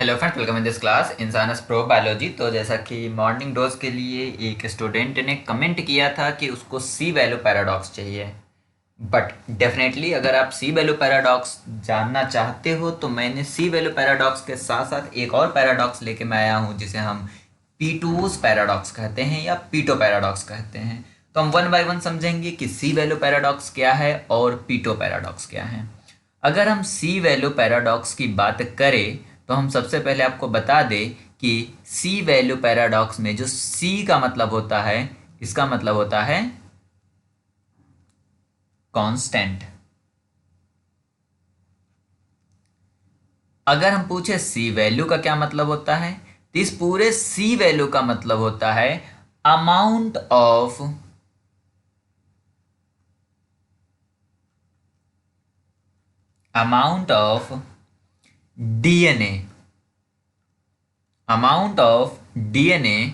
Hello friends, welcome in this class इंसानस प्रो biology. तो जैसा कि मॉर्निंग डोज के लिए एक स्टूडेंट ने कमेंट किया था कि उसको सी वैल्यू पैराडॉक्स चाहिए। बट डेफिनेटली अगर आप सी वैल्यू पैराडॉक्स जानना चाहते हो तो मैंने सी वैल्यू पैराडॉक्स के साथ साथ एक और पैराडॉक्स लेके मैं आया हूँ जिसे हम पीटोस पैराडॉक्स कहते हैं या पीटो पैराडॉक्स कहते हैं। तो हम वन बाय वन समझेंगे कि सी वैल्यू पैराडॉक्स क्या है और पीटो पैराडॉक्स क्या है। अगर हम सी वैल्यू पैराडॉक्स की बात करें तो हम सबसे पहले आपको बता दें कि सी वैल्यू पैराडॉक्स में जो सी का मतलब होता है, इसका मतलब होता है कांस्टेंट। अगर हम पूछे सी वैल्यू का क्या मतलब होता है तो इस पूरे सी वैल्यू का मतलब होता है amount of amount of DNA amount of DNA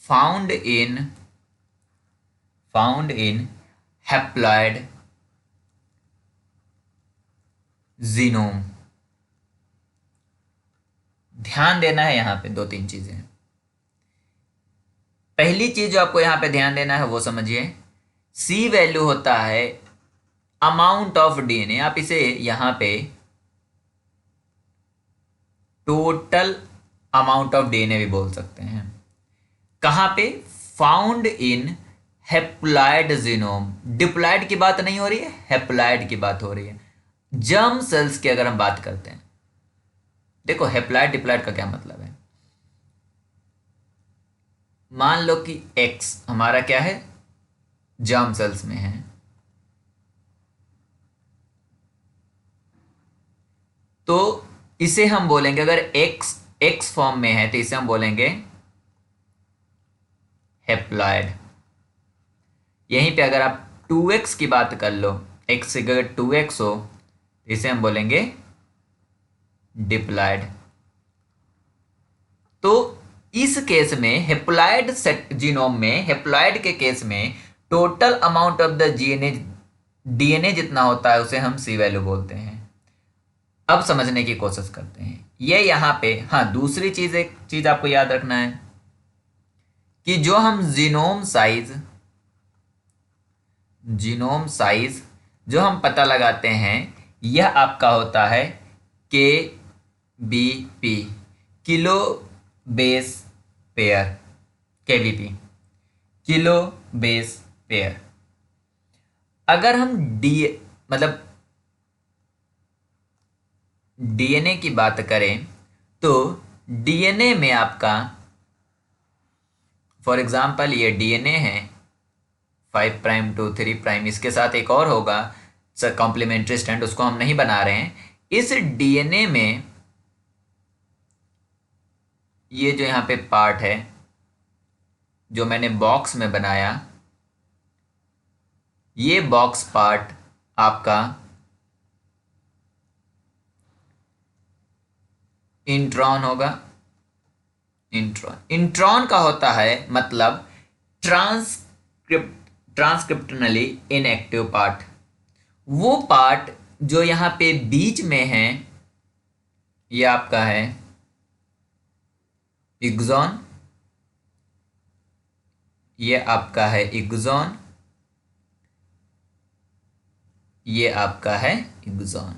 found in haploid genome. ध्यान देना है यहाँ पे दो तीन चीजें। पहली चीज जो आपको यहाँ पे ध्यान देना है वो समझिए, सी वैल्यू होता है अमाउंट ऑफ डीएनए। आप इसे यहाँ पे टोटल अमाउंट ऑफ डीएनए भी बोल सकते हैं। कहाँ पे? Found in haploid genome. Diploid की बात नहीं हो रही है, हेप्लॉइड की बात हो रही है। जर्म सेल्स की अगर हम बात करते हैं, देखो हेप्लॉइड डिप्लॉइड का क्या मतलब है। मान लो कि एक्स हमारा क्या है, जर्म सेल्स में है, तो इसे हम बोलेंगे, अगर एक्स एक्स फॉर्म में है तो इसे हम बोलेंगे हेप्लॉइड। यहीं पे अगर आप 2x की बात कर लो, x से अगर 2x हो तो इसे हम बोलेंगे डिप्लॉइड। तो इस केस में हेप्लॉइड सेट जीनोम में, हेप्लॉइड के केस में total amount of the DNA जितना होता है उसे हम सी वैल्यू बोलते हैं। अब समझने की कोशिश करते हैं ये यहाँ पे। हाँ, दूसरी चीज, एक चीज आपको याद रखना है कि जो हम जीनोम साइज जो हम पता लगाते हैं, यह आपका होता है K B P, kilo base pair, KBP, kilo base pair. अगर हम डी मतलब डीएनए की बात करें तो डीएनए में आपका, फॉर एग्जांपल ये डीएनए है 5 प्राइम टू 3 प्राइम, इसके साथ एक और होगा कॉम्प्लीमेंट्री स्ट्रैंड, उसको हम नहीं बना रहे हैं। इस डीएनए में ये जो यहाँ पे पार्ट है जो मैंने बॉक्स में बनाया, ये बॉक्स पार्ट आपका इंट्रॉन होगा। इंट्रॉन का होता है मतलब ट्रांसक्रिप्शनली इनएक्टिव पार्ट। वो पार्ट जो यहाँ पे बीच में है, ये आपका है एक्सॉन, ये आपका है एक्सॉन, ये आपका है एक्सॉन।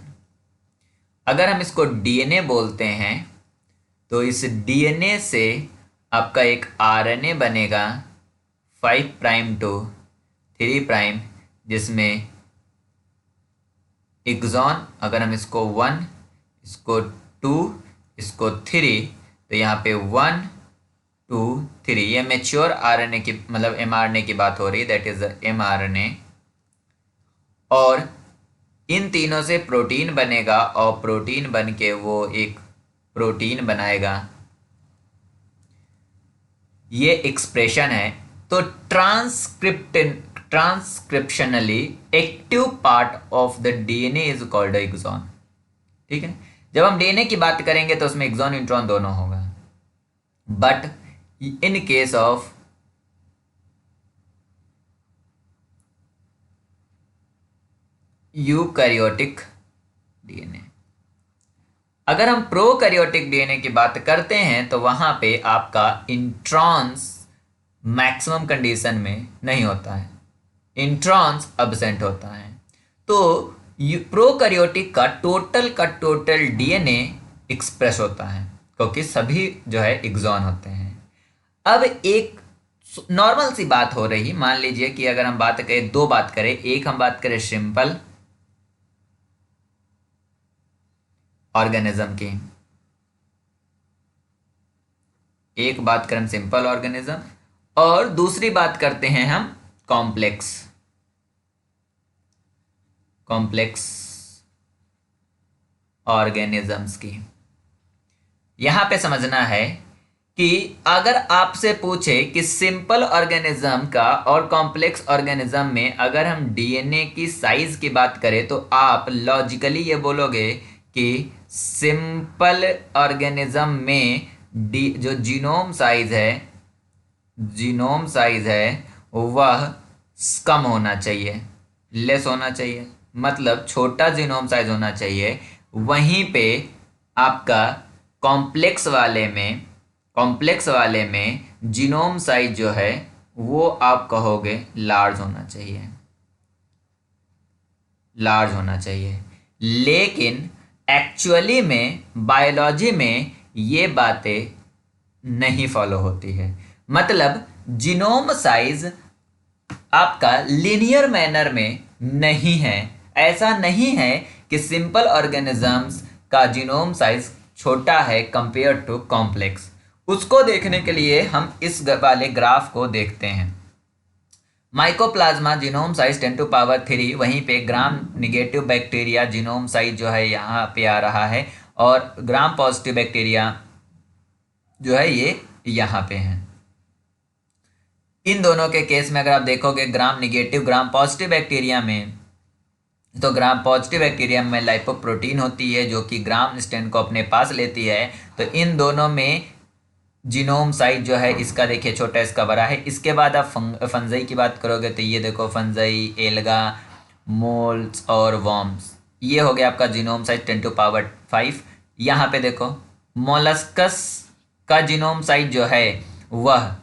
अगर हम इसको डीएनए बोलते हैं तो इस डीएनए से आपका एक आरएनए बनेगा 5 प्राइम टू 3 प्राइम, जिसमें एक्सॉन, अगर हम इसको 1, इसको 2, इसको 3, तो यहाँ पे 1 2 3, ये मेच्योर आरएनए की मतलब एमआरएनए की बात हो रही है, दैट इज द एमआरएनए। और इन तीनों से प्रोटीन बनेगा और प्रोटीन बन के वो एक प्रोटीन बनाएगा। ये एक्सप्रेशन है। तो transcriptionally active part of the DNA is called exon. ठीक है, जब हम डीएनए की बात करेंगे तो उसमें एक्सॉन इंट्रॉन दोनों होगा। But in case of eukaryotic DNA, अगर हम प्रोकैरियोटिक डीएनए की बात करते हैं तो वहां पे आपका इंट्रॉन्स मैक्सिमम कंडीशन में नहीं होता है, इंट्रॉन्स अब्सेंट होता है। तो प्रोकैरियोटिक का टोटल डीएनए एक्सप्रेस होता है क्योंकि सभी जो है एक्सॉन होते हैं। अब एक नॉर्मल सी बात हो रही, मान लीजिए कि अगर हम बात करें, दो बात करें, एक हम बात करें सिंपल ऑर्गेनिज्म की, एक बात करें हम सिंपल ऑर्गेनिज्म और दूसरी बात करते हैं हम कॉम्प्लेक्स कॉम्प्लेक्स ऑर्गेनिजम्स की। यहां पे समझना है कि अगर आपसे पूछे कि सिंपल ऑर्गेनिज्म का और कॉम्प्लेक्स ऑर्गेनिज्म में अगर हम डीएनए की साइज की बात करें तो आप लॉजिकली ये बोलोगे कि सिंपल ऑर्गेनिज्म में जो जीनोम साइज है वह कम होना चाहिए, लेस होना चाहिए, मतलब छोटा जीनोम साइज होना चाहिए। वहीं पे आपका कॉम्प्लेक्स वाले में जीनोम साइज जो है वो आप कहोगे लार्ज होना चाहिए। लेकिन एक्चुअली में बायोलॉजी में ये बातें नहीं फॉलो होती है। मतलब जीनोम साइज आपका लिनियर मैनर में नहीं है। ऐसा नहीं है कि सिंपल ऑर्गेनिजम्स का जीनोम साइज छोटा है कंपेयर टू कॉम्प्लेक्स। उसको देखने के लिए हम इस वाले ग्राफ को देखते हैं। माइकोप्लाज्मा जीनोम साइज 10⁻3, वहीं पे ग्राम निगेटिव बैक्टीरिया जीनोम साइज जो है यहाँ पे आ रहा है और ग्राम पॉजिटिव बैक्टीरिया जो है ये यहाँ पे है। इन दोनों के केस में अगर आप देखोगे ग्राम निगेटिव ग्राम पॉजिटिव बैक्टीरिया में, तो ग्राम पॉजिटिव बैक्टीरिया में लाइपोप्रोटीन होती है जो कि ग्राम स्ट्रैंड को अपने पास लेती है। तो इन दोनों में जीनोम साइज जो है इसका देखिए छोटा इसका बड़ा है। इसके बाद आप फंजाई की बात करोगे तो ये देखो फंजाई, एल्गा, मोल्स और वॉर्म्स, ये हो गया आपका जीनोम साइज 10⁵। यहाँ पे देखो मोलस्कस का जीनोम साइज जो है वह,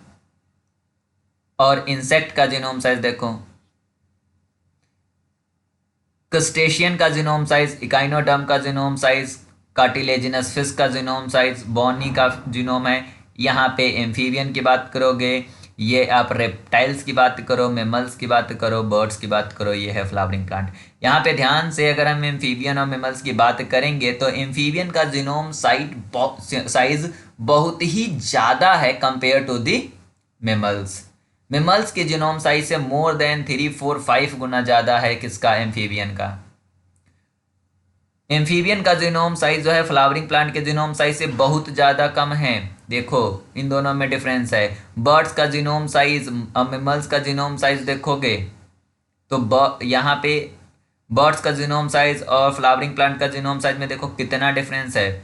और इंसेक्ट का जीनोम साइज देखो, क्रस्टेशियन का जीनोम साइज, इकाइनोडर्म का जीनोम साइज, कार्टिलेजिनस फिश का जीनोम साइज, बॉनी का जीनोम है। यहाँ पे एम्फीबियन की बात करोगे, ये आप रेप्टाइल्स की बात करो, मेमल्स की बात करो, बर्ड्स की बात करो, ये है फ्लावरिंग प्लांट। यहाँ पे ध्यान से अगर हम एम्फीबियन और मेमल्स की बात करेंगे तो एम्फीबियन का जीनोम साइज बहुत ही ज़्यादा है कंपेयर टू दी मेमल्स के जीनोम साइज से मोर देन 3, 4, 5 गुना ज़्यादा है किसका, एम्फीबियन का। एम्फीबियन का जीनोम साइज जो है फ्लावरिंग प्लांट के जीनोम साइज से बहुत ज़्यादा कम है। देखो इन दोनों में डिफरेंस है। बर्ड्स का जीनोम साइज, मेमल्स का जीनोम साइज देखोगे तो यहाँ पे बर्ड्स का जीनोम साइज और फ्लावरिंग प्लांट का जीनोम साइज में देखो कितना डिफरेंस है।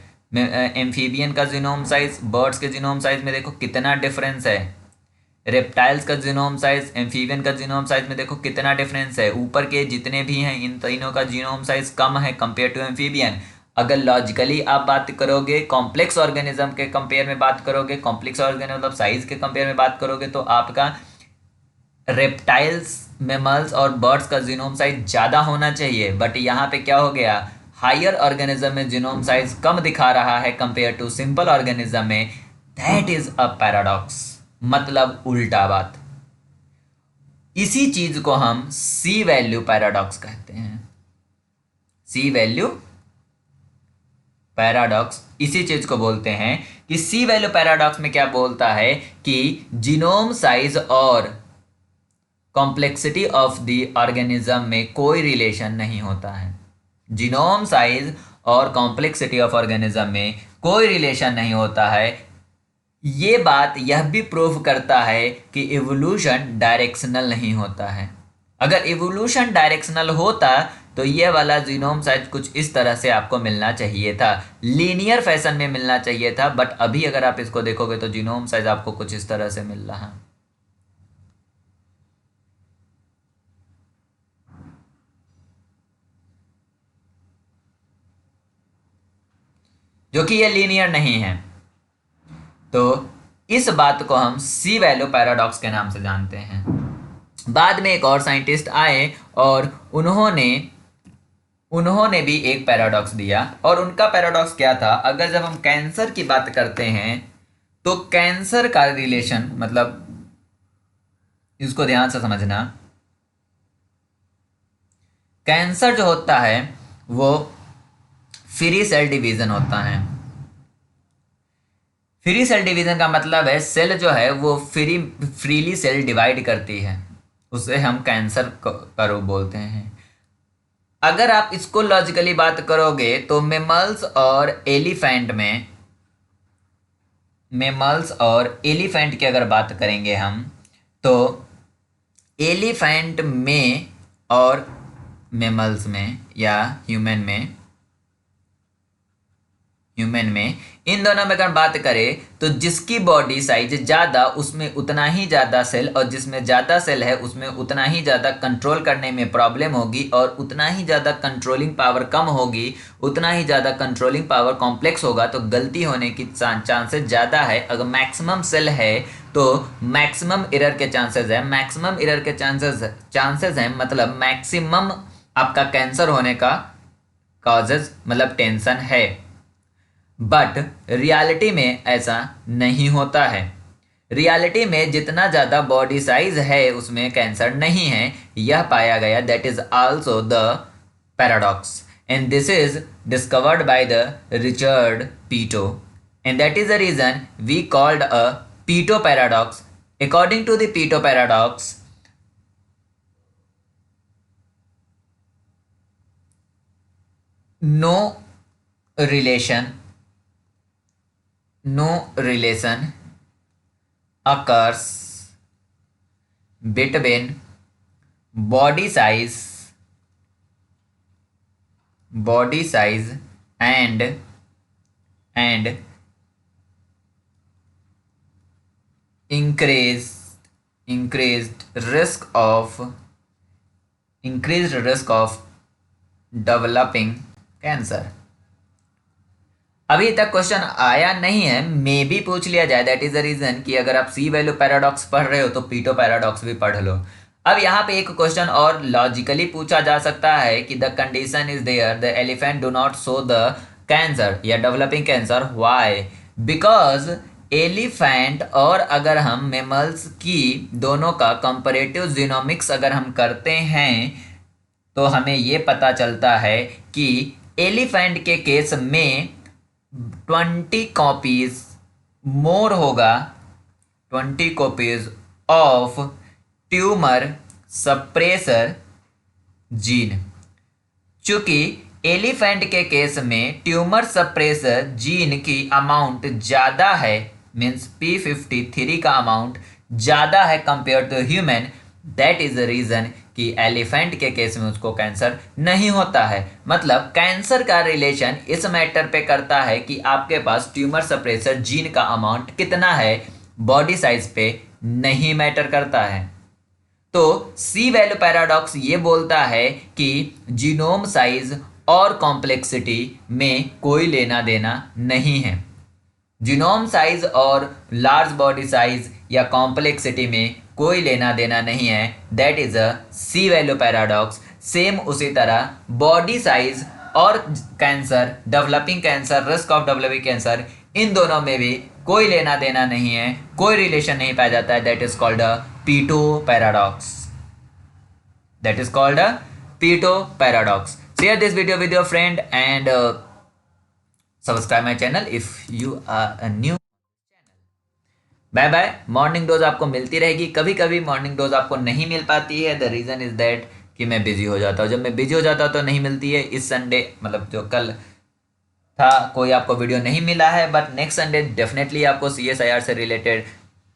एम्फीबियन का जीनोम साइज बर्ड्स के जीनोम साइज में देखो कितना डिफरेंस है। रेप्टाइल्स का जीनोम साइज एम्फीबियन का जीनोम साइज में देखो कितना डिफरेंस है। ऊपर के जितने भी हैं इन तीनों का जीनोम साइज कम है कंपेयर टू एम्फीबियन। अगर लॉजिकली आप बात करोगे कॉम्प्लेक्स ऑर्गेनिज्म के कंपेयर में बात करोगे, कॉम्प्लेक्स ऑर्गेनिज्म मतलब साइज के कंपेयर में बात करोगे तो आपका रेप्टाइल्स, मेमल्स और बर्ड्स का जीनोम साइज ज़्यादा होना चाहिए। बट यहाँ पे क्या हो गया, हायर ऑर्गेनिज्म में जीनोम साइज कम दिखा रहा है कंपेयर टू सिंपल ऑर्गेनिज्म में। दैट इज अ पैराडॉक्स, मतलब उल्टा बात। इसी चीज को हम सी वैल्यू पैराडॉक्स कहते हैं। सी वैल्यू पैराडॉक्स इसी चीज को बोलते हैं कि सी वैल्यू पैराडॉक्स में क्या बोलता है कि जीनोम साइज और कॉम्प्लेक्सिटी ऑफ द ऑर्गेनिज्म में कोई रिलेशन नहीं होता है। जीनोम साइज और कॉम्प्लेक्सिटी ऑफ ऑर्गेनिज्म में कोई रिलेशन नहीं होता है। ये बात यह भी प्रूव करता है कि इवोल्यूशन डायरेक्शनल नहीं होता है। अगर इवोल्यूशन डायरेक्शनल होता तो ये वाला जीनोम साइज कुछ इस तरह से आपको मिलना चाहिए था, लीनियर फैशन में मिलना चाहिए था। बट अभी अगर आप इसको देखोगे तो जीनोम साइज आपको कुछ इस तरह से मिल रहा है। जो कि ये लीनियर नहीं है। तो इस बात को हम सी वैल्यू पैराडॉक्स के नाम से जानते हैं। बाद में एक और साइंटिस्ट आए और उन्होंने भी एक पैराडॉक्स दिया, और उनका पैराडॉक्स क्या था, अगर जब हम कैंसर की बात करते हैं तो कैंसर का रिलेशन, मतलब इसको ध्यान से समझना, कैंसर जो होता है वो फ्री सेल डिवीजन होता है। फ्री सेल डिवीजन का मतलब है सेल जो है वो फ्रीली सेल डिवाइड करती है, उसे हम कैंसर का रूप बोलते हैं। अगर आप इसको लॉजिकली बात करोगे तो मेमल्स और एलिफेंट की अगर बात करेंगे हम, तो एलिफेंट में और मेमल्स में या ह्यूमन में इन दोनों में अगर बात करें तो जिसकी बॉडी साइज ज़्यादा उसमें उतना ही ज़्यादा सेल, और जिसमें ज़्यादा सेल है उसमें उतना ही ज़्यादा कंट्रोल करने में प्रॉब्लम होगी, और उतना ही ज़्यादा कंट्रोलिंग पावर कम होगी, उतना ही ज़्यादा कंट्रोलिंग पावर कॉम्प्लेक्स होगा, तो गलती होने की चांसेस ज़्यादा है। अगर मैक्सिमम सेल है तो मैक्सिमम एरर के चांसेस है, मैक्सिमम एरर के चांसेस हैं, मतलब मैक्सिमम आपका कैंसर होने का कॉजेज, मतलब टेंशन है। बट रियलिटी में ऐसा नहीं होता है। रियलिटी में जितना ज़्यादा बॉडी साइज है उसमें कैंसर नहीं है, यह पाया गया। That is also the paradox, and this is discovered by the Richard Peto, and that is the reason we called a Peto paradox. According to the Peto paradox, no relation occurs between body size and increased risk of developing cancer. अभी तक question आया नहीं है, मे भी पूछ लिया जाए। That is the reason कि अगर आप सी वैल्यू पैराडॉक्स पढ़ रहे हो तो पीटो पैराडॉक्स भी पढ़ लो। अब यहाँ पे एक क्वेश्चन और लॉजिकली पूछा जा सकता है कि the condition is there, the elephant do not show the cancer या developing cancer, why? Because elephant और अगर हम मेमल्स की दोनों का कंपैरेटिव जीनोमिक्स अगर हम करते हैं तो हमें ये पता चलता है कि एलिफेंट के केस में 20 कॉपीज मोर होगा, 20 copies of tumour suppressor gene. चूंकि एलिफेंट के केस में ट्यूमर सप्रेसर जीन की अमाउंट ज़्यादा है, मीन्स P53 का अमाउंट ज़्यादा है compare to human, that is the reason कि एलिफेंट के केस में उसको कैंसर नहीं होता है। मतलब कैंसर का रिलेशन इस मैटर पे करता है कि आपके पास ट्यूमर सप्रेसर जीन का अमाउंट कितना है, बॉडी साइज पे नहीं मैटर करता है। तो सी वैल्यू पैराडॉक्स ये बोलता है कि जीनोम साइज और कॉम्प्लेक्सिटी में कोई लेना देना नहीं है। जीनोम साइज और लार्ज बॉडी साइज या कॉम्प्लेक्सिटी में कोई लेना देना नहीं है, that is a C value paradox. Same उसी तरह बॉडी साइज और cancer, developing cancer, risk of developing cancer, इन दोनों में भी कोई लेना देना नहीं है, कोई रिलेशन नहीं पाया जाता है, that is called a Peto paradox. That is called a Peto paradox. Share this video with your friend and subscribe my channel if you are a new. Bye bye. Morning dose आपको मिलती रहेगी, कभी कभी morning dose आपको नहीं मिल पाती है, the reason is that कि मैं बिजी हो जाता हूँ। जब मैं बिजी हो जाता हूँ तो नहीं मिलती है। इस संडे मतलब जो कल था कोई आपको वीडियो नहीं मिला है, बट नेक्स्ट संडे डेफिनेटली आपको CSIR से रिलेटेड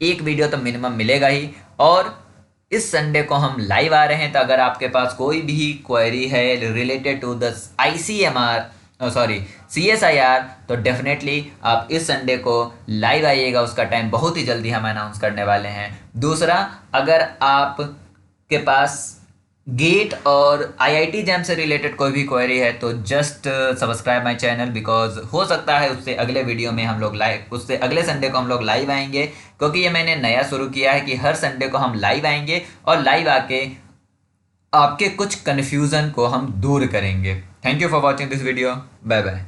एक वीडियो तो मिनिमम मिलेगा ही। और इस संडे को हम लाइव आ रहे हैं, तो अगर आपके पास कोई भी क्वेरी है रिलेटेड टू द CSIR तो डेफिनेटली आप इस संडे को लाइव आइएगा। उसका टाइम बहुत ही जल्दी हम अनाउंस करने वाले हैं। दूसरा, अगर आप के पास गेट और आईआईटी जैम से रिलेटेड कोई भी क्वेरी है तो just subscribe my channel, because हो सकता है उससे अगले वीडियो में हम लोग लाइव, उससे अगले संडे को हम लोग लाइव आएंगे, क्योंकि ये मैंने नया शुरू किया है कि हर संडे को हम लाइव आएंगे और लाइव आके आपके कुछ कन्फ्यूज़न को हम दूर करेंगे। Thank you for watching this video. Bye bye.